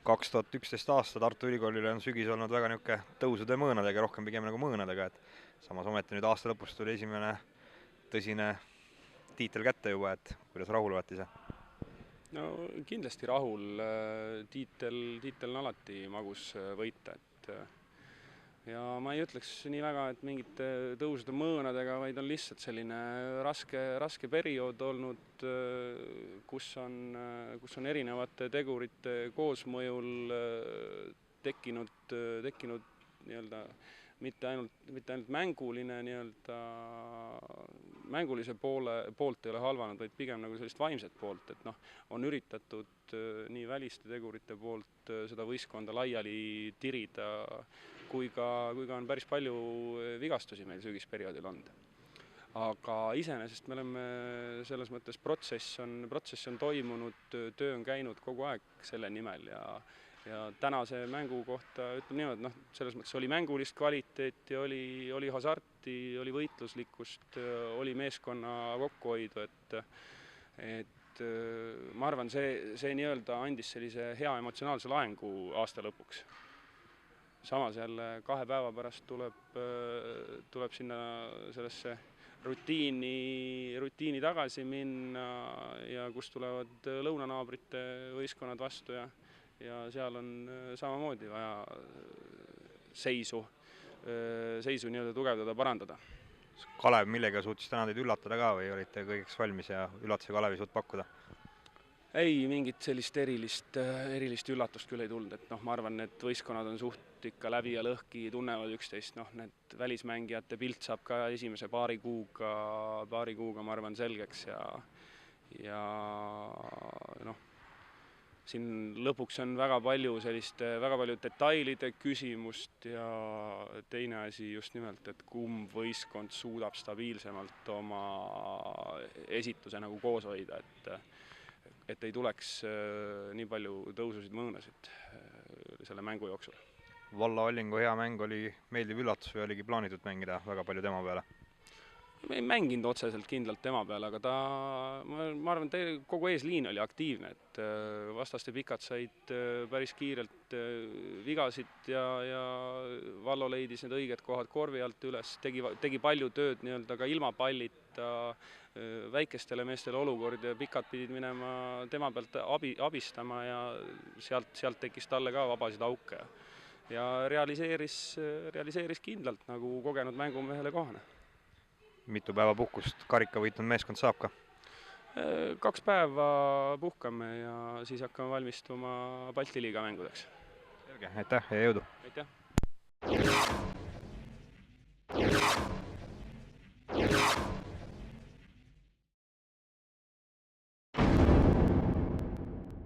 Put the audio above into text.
2011 aasta Tartu Ülikoolil on sügis olnud väga niisugune tõusude mõõnadega, rohkem pigem nagu mõõnadega, et samas ometi nüüd aasta lõpus tuli esimene tõsine tiitel kätte juba, et kuidas rahul olete ise? No kindlasti rahul, tiitel on alati magus võita, et ja ma ei ütleks nii väga, et mingite tõusude mõõnadega, vaid on lihtsalt selline raske periood olnud, kus on erinevate tegurite koosmõjul tekkinud nii-öelda mitte ainult mängulise poolt ei ole halvanud, vaid pigem nagu sellist vaimset poolt, et on üritatud nii väliste tegurite poolt seda võistkonda laiali tirida, kui ka on päris palju vigastusi meil sügisperioodil olnud. Aga iseenesest me oleme selles mõttes protsess on toimunud, töö on käinud kogu aeg selle nimel ja tänase mängu kohta ütleme niimoodi, selles mõttes oli mängulist kvaliteeti, oli hasarti, oli võitluslikkust, oli meeskonna kokkuhoidu, et ma arvan, see nii-öelda andis sellise hea emotsionaalse laengu aasta lõpuks. Samas jälle 2 päeva pärast tuleb sinna sellesse rutiini tagasi minna ja kus tulevad lõunanaabrite võistkonnad vastu ja seal on samamoodi vaja seisu nii-öelda tugevdada, parandada. Kalev millega suutis täna teid üllatada ka või olite kõigeks valmis ja üllatuse Kalevi suut pakkuda? Ei, mingit sellist erilist üllatust küll ei tulnud, et ma arvan, et võistkonnad on suht ikka läbi ja lõhki, tunnevad üksteist, need välismängijate pilt saab ka esimese paari kuuga ma arvan selgeks ja siin lõpuks on väga palju detailide küsimust ja teine asi just nimelt, et kumb võistkond suudab stabiilsemalt oma esituse nagu koos hoida, et ei tuleks nii palju tõususid mõõnasid selle mängu jooksul. Valla Allingu hea mäng oli meeldiv üllatus või oligi plaanitud mängida väga palju tema peale? Me ei mänginud otseselt kindlalt tema peale, aga ma arvan, et kogu eesliin oli aktiivne, et vastaste pikad said päris kiirelt vigasid ja Vallo leidis need õiged kohad korvi alt üles, tegi palju tööd nii-öelda ka ilma pallita, väikestele meestele olukordi ja pikad pidid minema tema pealt abistama ja sealt tekkis talle ka vabasid auke ja realiseeris kindlalt nagu kogenud mängumehele kohane. Mitu päeva puhkust karika võitnud meeskond saab ka? 2 päeva puhkame ja siis hakkame valmistuma Balti liiga mängudeks. Selge, aitäh ja jõudu! Aitäh!